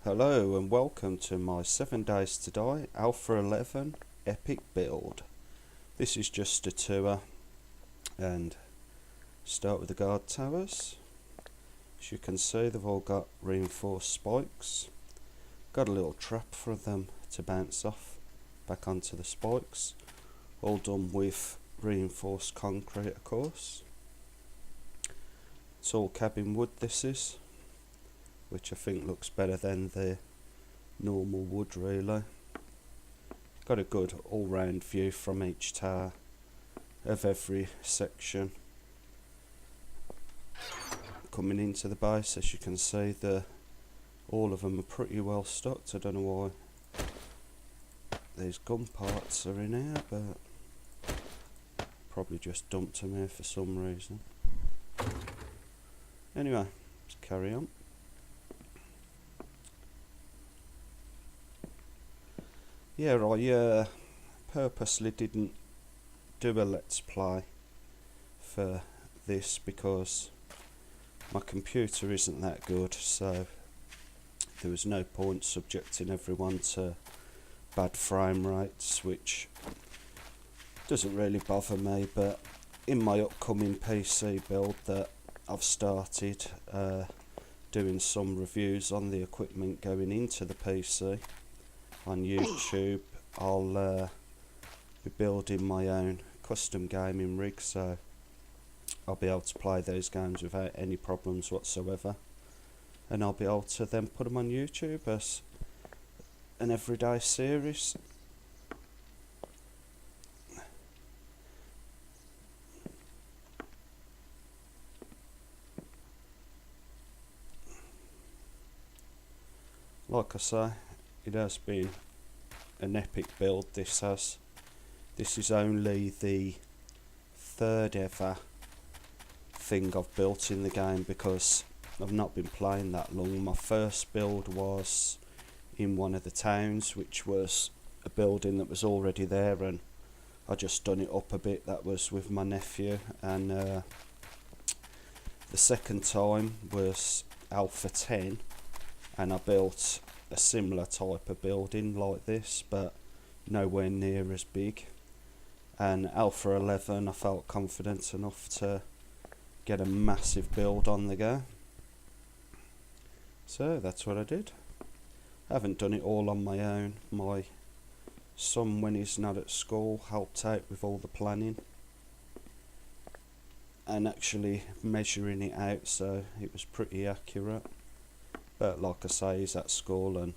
Hello and welcome to my 7 Days to Die Alpha 11 epic build. This is just a tour and start with the guard towers. As you can see, they've all got reinforced spikes. Got a little trap for them to bounce off back onto the spikes. All done with reinforced concrete, of course. It's all cabin wood, this is, which I think looks better than the normal wood really. Got a good all-round view from each tower of every section. Coming into the base, as you can see, all of them are pretty well stocked. I don't know why these gun parts are in here, but probably just dumped them here for some reason. Anyway, let's carry on. Yeah, I purposely didn't do a let's play for this because my computer isn't that good, so there was no point subjecting everyone to bad frame rates, which doesn't really bother me. But in my upcoming PC build that I've started doing some reviews on the equipment going into the PC on YouTube, I'll be building my own custom gaming rig, so I'll be able to play those games without any problems whatsoever, and I'll be able to then put them on YouTube as an everyday series. Like I say, it has been an epic build. This is only the third ever thing I've built in the game because I've not been playing that long. My first build was in one of the towns, which was a building that was already there, and I just done it up a bit. That was with my nephew, and the second time was Alpha 10, and I built a similar type of building like this, but nowhere near as big. And Alpha 11, I felt confident enough to get a massive build on the go, so that's what I did. I haven't done it all on my own. My son, when he's not at school, helped out with all the planning and actually measuring it out, so it was pretty accurate. But like I say, he's at school and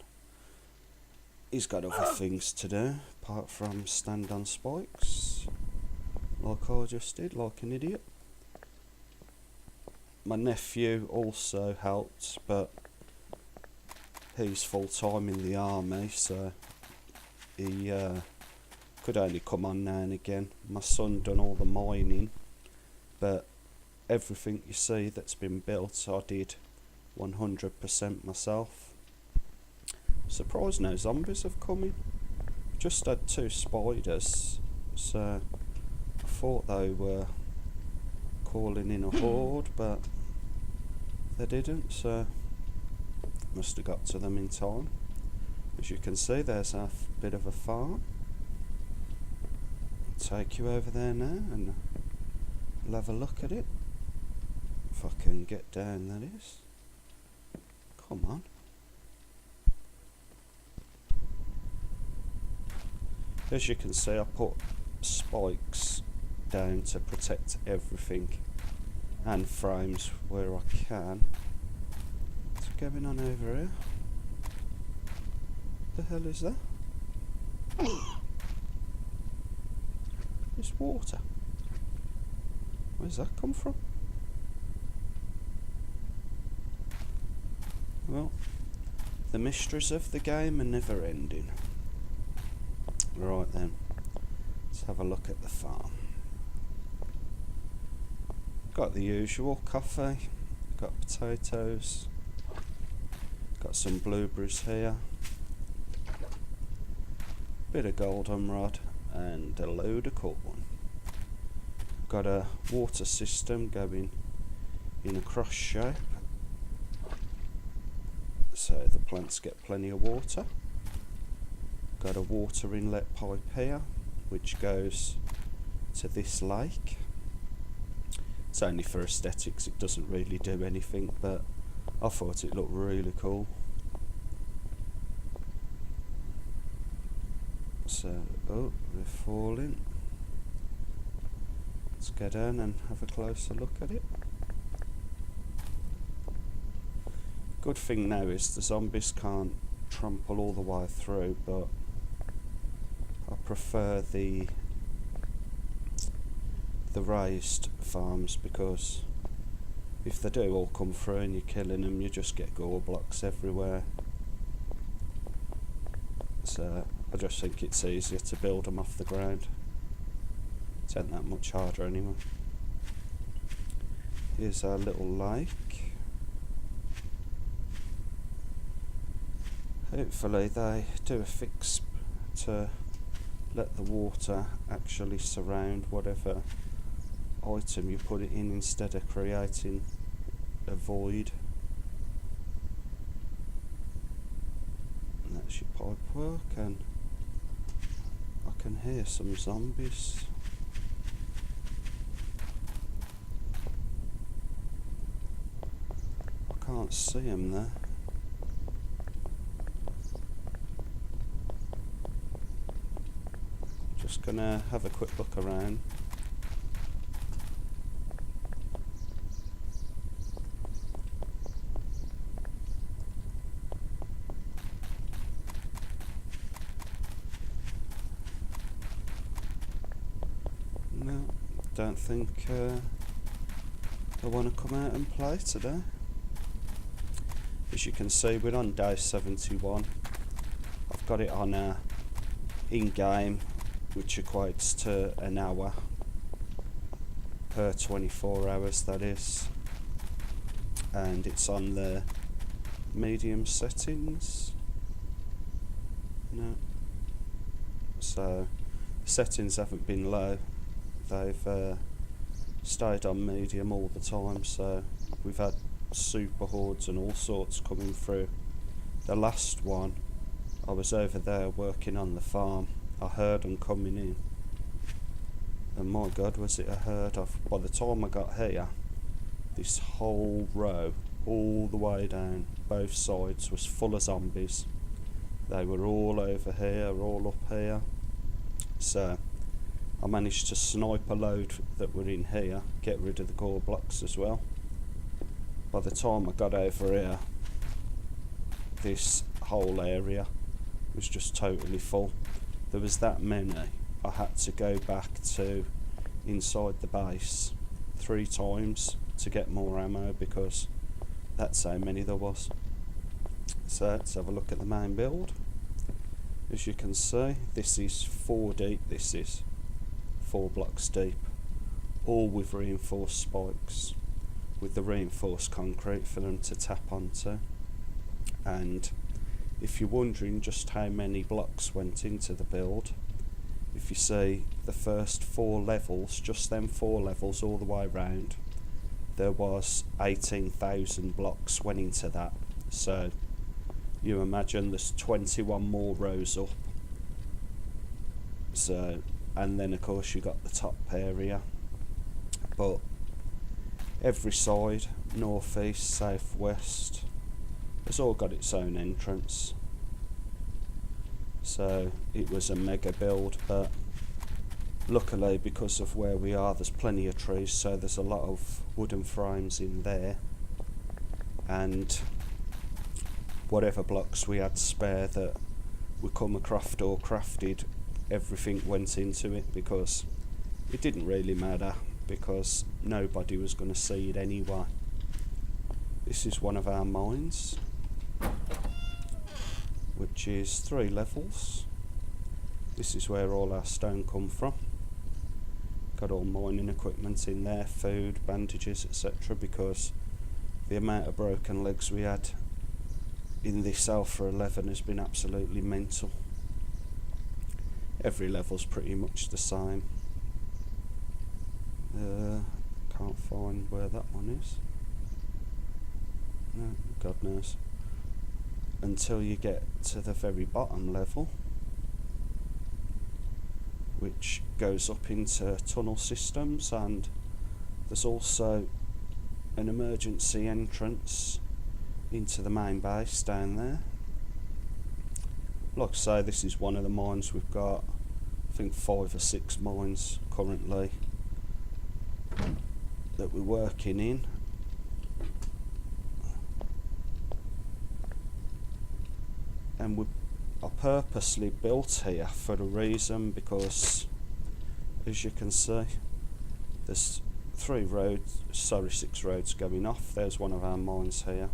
he's got other things to do apart from stand on spikes like I just did, like an idiot. My nephew also helped, but he's full time in the army, so he could only come on now and again. My son done all the mining, but everything you see that's been built I did 100% myself. Surprised no zombies have come in. Just had 2 spiders, so I thought they were calling in a horde, but they didn't, so must have got to them in time. As you can see, there's a bit of a farm. I'll take you over there now and we'll have a look at it. If I can get down, that is. Come on. As you can see, I put spikes down to protect everything and frames where I can. What's going on over here? The hell is that? It's water. Where's that come from? Well, the mysteries of the game are never ending. Right then, let's have a look at the farm. Got the usual coffee, got potatoes, got some blueberries here, bit of goldenrod and a load of corn. Got a water system going in a cross shape. so the plants get plenty of water. Got a water inlet pipe here which goes to this lake. It's only for aesthetics, it doesn't really do anything, but I thought it looked really cool. So, oh, we're falling. Let's go down and have a closer look at it. Good thing now is the zombies can't trample all the way through, but I prefer the raised farms, because if they do all come through and you're killing them, you just get gore blocks everywhere. So I just think it's easier to build them off the ground. It ain't that much harder anyway. Here's our little lake. Hopefully they do a fix to let the water actually surround whatever item you put it in, instead of creating a void. And that's your pipe work, and I can hear some zombies. I can't see them there. Just gonna have a quick look around. No, don't think I want to come out and play today. As you can see, we're on day 71. I've got it on in-game, which equates to an hour per 24 hours, that is. And it's on the medium settings. No. So, the settings haven't been low. They've stayed on medium all the time, so we've had super hordes and all sorts coming through. The last one, I was over there working on the farm. I heard them coming in, and my god, was it a herd of... By the time I got here, this whole row, all the way down, both sides, was full of zombies. They were all over here, all up here. So I managed to snipe a load that were in here, get rid of the core blocks as well. By the time I got over here, this whole area was just totally full. There was that many, I had to go back to inside the base 3 times to get more ammo, because that's how many there was. So let's have a look at the main build. As you can see, this is 4 deep, this is 4 blocks deep, all with reinforced spikes, with the reinforced concrete for them to tap onto. And if you're wondering just how many blocks went into the build, if you see the first 4 levels, just them 4 levels all the way round, there was 18,000 blocks went into that. So you imagine there's 21 more rows up. So, and then of course you got the top area, but every side, north, east, south, west, it's all got its own entrance. So it was a mega build, but luckily because of where we are, there's plenty of trees, so there's a lot of wooden frames in there, and whatever blocks we had spare that we come across or crafted, everything went into it, because it didn't really matter, because nobody was going to see it anyway. This is one of our mines, which is 3 levels. This is where all our stone come from. Got all mining equipment in there, food, bandages, etc., because the amount of broken legs we had in this Alpha 11 has been absolutely mental. Every level's pretty much the same. Can't find where that one is. No, God knows. until you get to the very bottom level, which goes up into tunnel systems, and there's also an emergency entrance into the main base down there. Like I say, this is one of the mines. We've got, I think, 5 or 6 mines currently that we're working in. And I purposely built here for a reason, because as you can see, there's 6 roads going off. There's one of our mines here,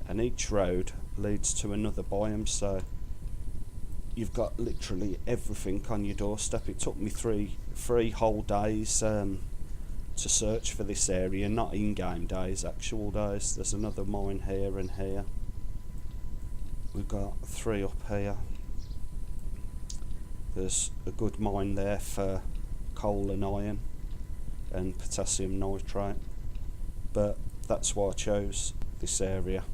and each road leads to another biome, so you've got literally everything on your doorstep. It took me three whole days to search for this area, not in-game days, actual days. There's another mine here and here. We've got 3 up here. There's a good mine there for coal and iron and potassium nitrate, but that's why I chose this area.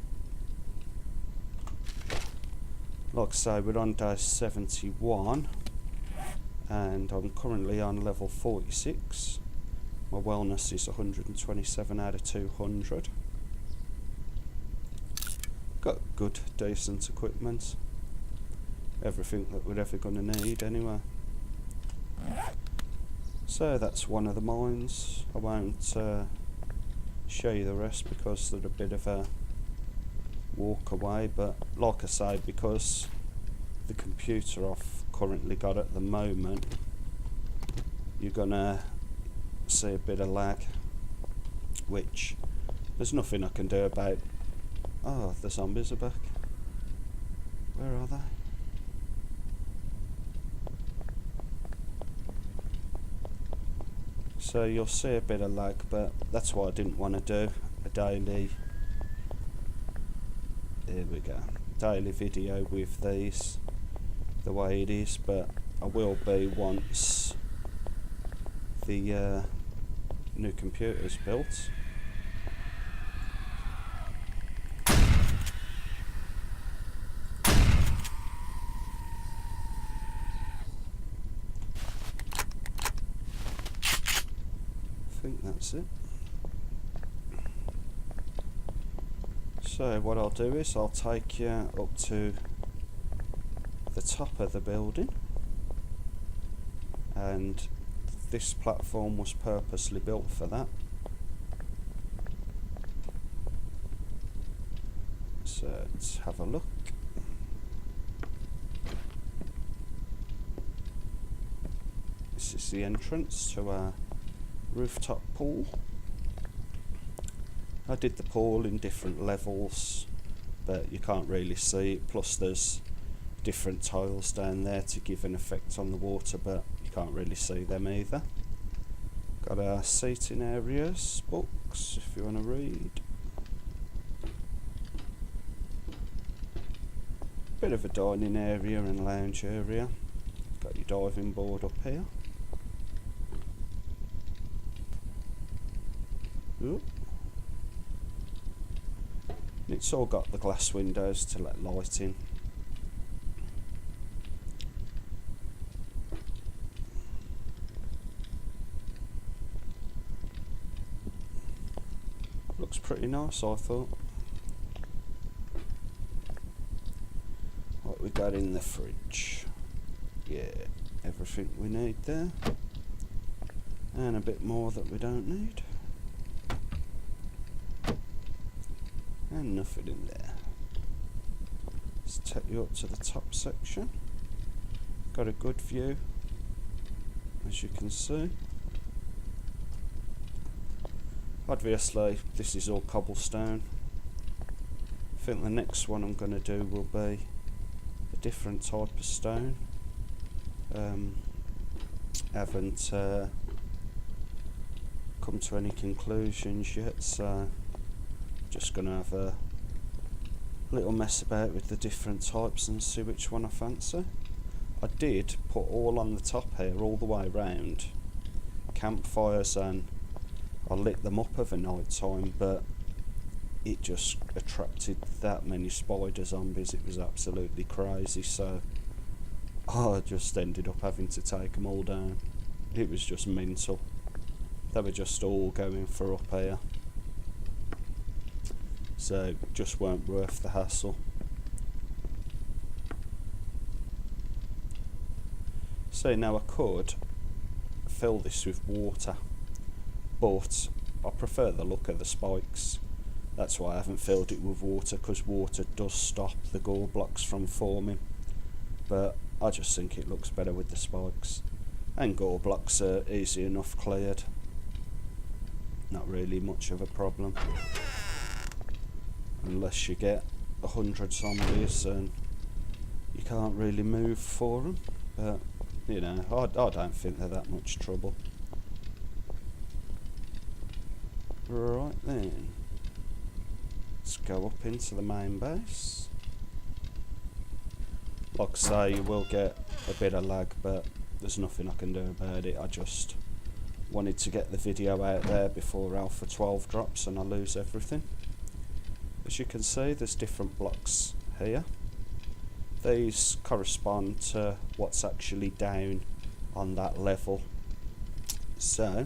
Like I say, we're on day 71 and I'm currently on level 46. My wellness is 127 out of 200. Got good, decent equipment. Everything that we're ever going to need anyway. So that's one of the mines. I won't show you the rest because they're a bit of a walk away, but like I say, because the computer I've currently got at the moment, you're gonna see a bit of lag, which there's nothing I can do about. Oh, the zombies are back. Where are they? So you'll see a bit of lag, but that's what I didn't want to do, a daily, here we go, daily video with these the way it is, but I will be once the new computer's built. I think that's it. So what I'll do is I'll take you up to the top of the building, and this platform was purposely built for that. So let's have a look. This is the entrance to our rooftop pool. I did the pool in different levels, but you can't really see it, plus there's different tiles down there to give an effect on the water, but you can't really see them either. Got our seating areas, books if you want to read. Bit of a dining area and lounge area. Got your diving board up here. Ooh. It's all got the glass windows to let light in. Looks pretty nice, I thought. What we got in the fridge? Yeah, everything we need there. And a bit more that we don't need. And nothing in there. Let's take you up to the top section. Got a good view, as you can see. Obviously, this is all cobblestone. I think the next one I'm going to do will be a different type of stone. Haven't come to any conclusions yet, so just going to have a little mess about with the different types and see which one I fancy. I did put all on the top here, all the way around, campfires, and I lit them up of a night time, but it just attracted that many spider zombies. It was absolutely crazy, so I just ended up having to take them all down. It was just mental. They were just all going for up here, so just weren't worth the hassle. So now I could fill this with water, but I prefer the look of the spikes. That's why I haven't filled it with water, because water does stop the gore blocks from forming, but I just think it looks better with the spikes. And gore blocks are easy enough cleared, not really much of a problem, unless you get 100 zombies and you can't really move for them. But you know, I don't think they're that much trouble. Right then, let's go up into the main base. Like I say, you will get a bit of lag, but there's nothing I can do about it. I just wanted to get the video out there before Alpha 12 drops and I lose everything. As you can see, there's different blocks here. These correspond to what's actually down on that level. So,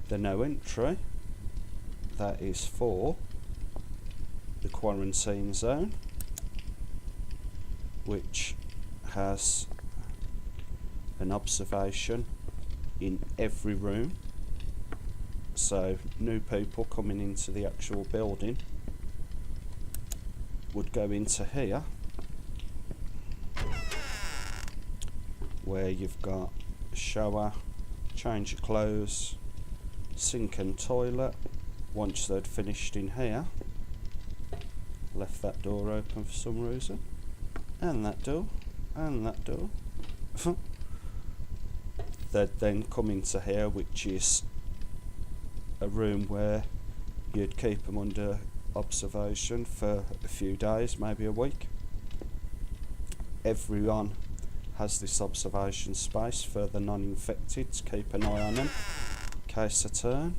the no entry, that is for the quarantine zone, which has an observation in every room. So new people coming into the actual building would go into here, where you've got a shower, change your clothes, sink and toilet. Once they'd finished in here, left that door open for some reason, and that door, and that door. They'd then come into here, which is a room where you'd keep them under observation for a few days, maybe a week. Everyone has this observation space for the non-infected to keep an eye on them in case they turn.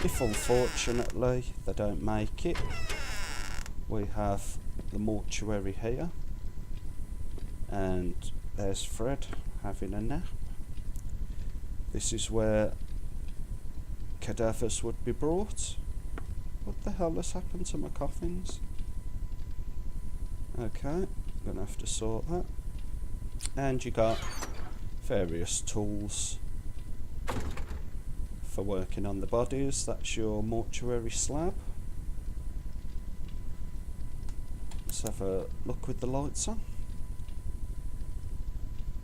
If unfortunately they don't make it, we have the mortuary here, and there's Fred having a nap. This is where cadavers would be brought. What the hell has happened to my coffins? Okay, gonna have to sort that. And you got various tools for working on the bodies. That's your mortuary slab. Let's have a look with the lights on.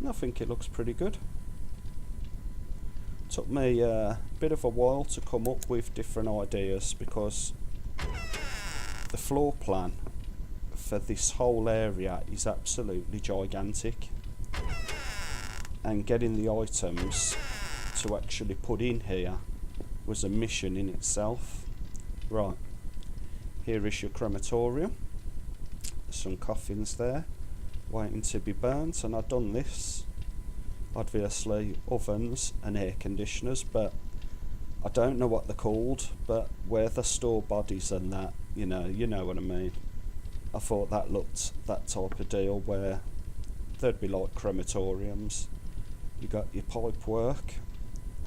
I think it looks pretty good. Took me a bit of a while to come up with different ideas, because the floor plan for this whole area is absolutely gigantic, and getting the items to actually put in here was a mission in itself. Right, here is your crematorium. Some coffins there waiting to be burnt, and I've done this, obviously ovens and air conditioners, but I don't know what they're called, but where they store bodies and that, you know what I mean. I thought that looked that type of deal, where they'd be like crematoriums. You got your pipe work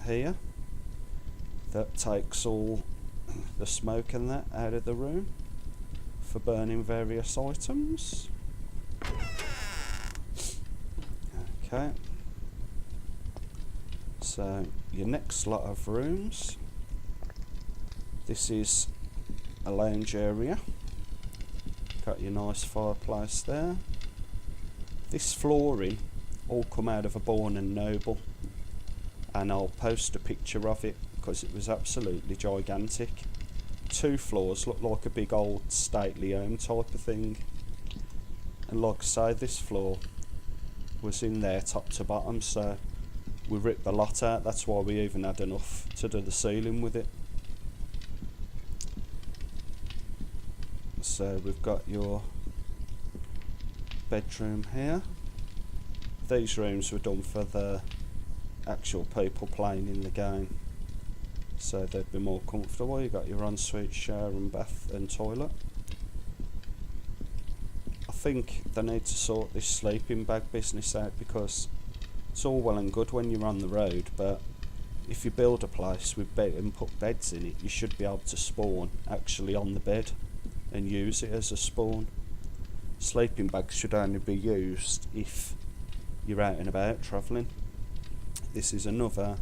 here that takes all the smoke and that out of the room for burning various items. Okay, so your next lot of rooms, this is a lounge area. Got your nice fireplace there. This flooring all come out of a Born and Noble, and I'll post a picture of it because it was absolutely gigantic. 2 floors, looked like a big old stately home type of thing. And like I say, this floor was in there top to bottom, so we ripped the lot out. That's why we even had enough to do the ceiling with it. So we've got your bedroom here. These rooms were done for the actual people playing in the game. so they'd be more comfortable. You got your ensuite shower and bath and toilet. I think they need to sort this sleeping bag business out, because it's all well and good when you're on the road, but if you build a place with bed and put beds in it, you should be able to spawn actually on the bed and use it as a spawn. Sleeping bags should only be used if you're out and about travelling. This is another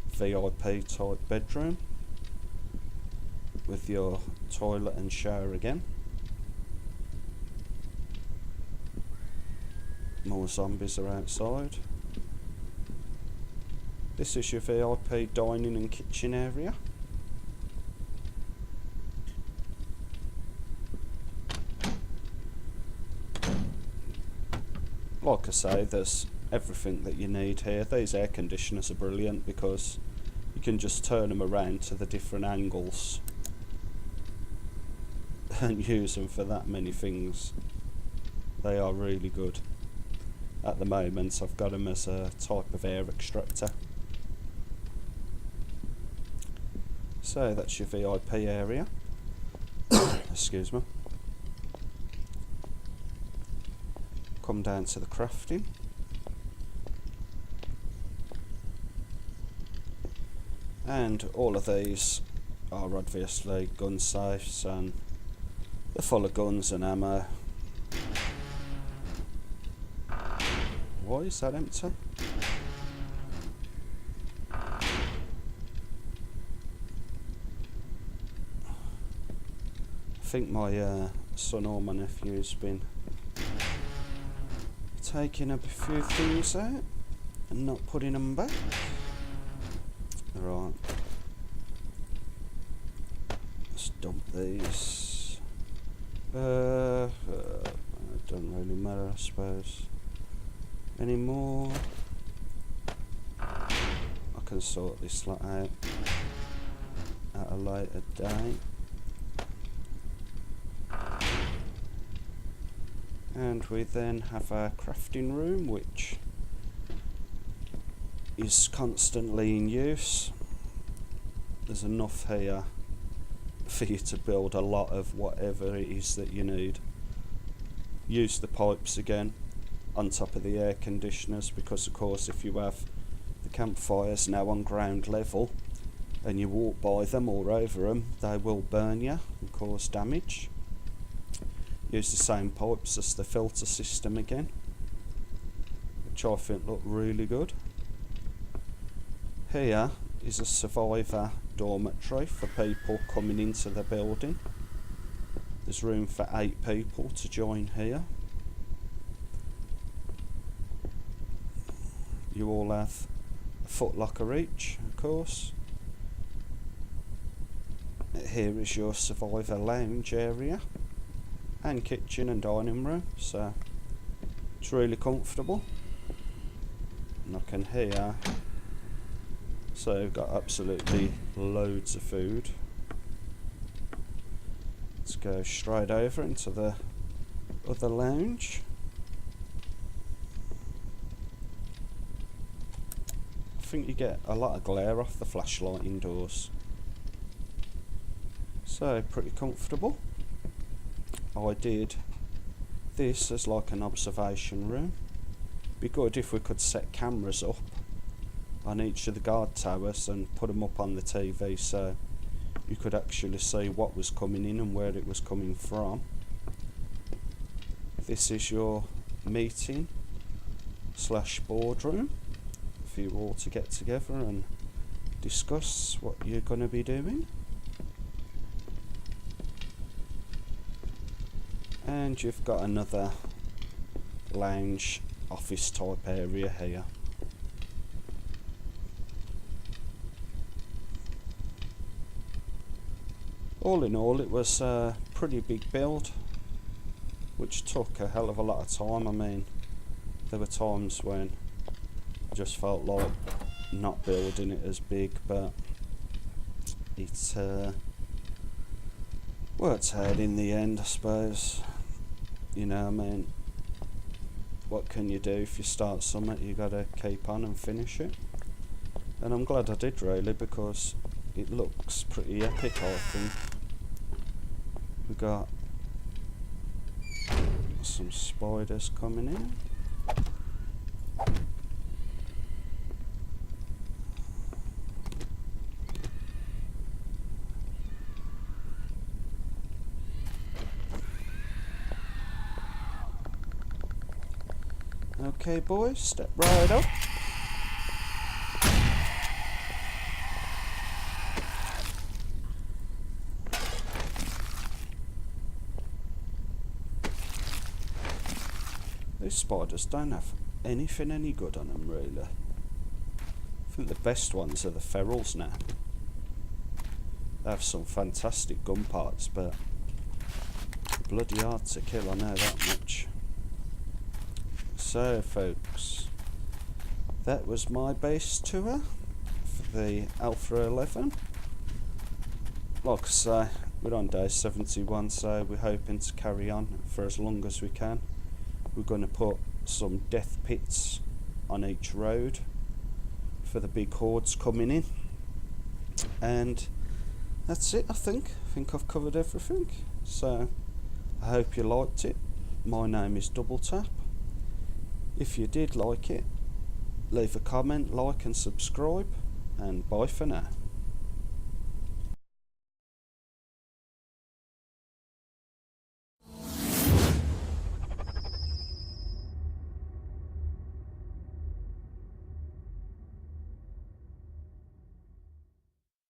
VIP type bedroom with your toilet and shower again. More zombies are outside. This is your VIP dining and kitchen area. Like I say, there's everything that you need here. These air conditioners are brilliant because you can just turn them around to the different angles and use them for that many things. They are really good. At the moment I've got them as a type of air extractor. So that's your VIP area. Excuse me. Come down to the crafting. And all of these are obviously gun safes, and they're full of guns and ammo. Why is that empty? I think my son or my nephew's been taking a few things out and not putting them back. Right. Let's dump these. It doesn't really matter, I suppose. Any more? I can sort this lot out at a later date. And we then have our crafting room, which is constantly in use. There's enough here for you to build a lot of whatever it is that you need. Use the pipes again on top of the air conditioners, because of course if you have the campfires now on ground level and you walk by them or over them, they will burn you and cause damage. Use the same pipes as the filter system again, which I think look really good. Here is a survivor dormitory for people coming into the building. There's room for 8 people to join here. You all have a footlocker each, of course. Here is your survivor lounge area and kitchen and dining room, so it's really comfortable. And I can hear, so we've got absolutely loads of food. Let's go straight over into the other lounge. I think you get a lot of glare off the flashlight indoors, so pretty comfortable. I did this as like an observation room. Be good if we could set cameras up on each of the guard towers and put them up on the TV, so you could actually see what was coming in and where it was coming from. This is your meeting / boardroom for you all to get together and discuss what you're going to be doing. And you've got another lounge office type area here. All in all, it was a pretty big build, which took a hell of a lot of time. I mean, there were times when I just felt like not building it as big, but it worked out in the end, I suppose. You know, I mean, what can you do? If you start something, you gotta keep on and finish it. And I'm glad I did, really, because it looks pretty epic, I think. We got some spiders coming in. Okay boys, step right up. These spiders don't have anything any good on them, really. I think the best ones are the ferals now. They have some fantastic gun parts, but bloody hard to kill, I know that much. So folks, that was my base tour for the Alpha 11. Like I say, we're on day 71, so we're hoping to carry on for as long as we can. We're going to put some death pits on each road for the big hordes coming in, and that's it. I think I've covered everything, so I hope you liked it. My name is Double Tap. If you did like it, leave a comment, like and subscribe, and bye for now.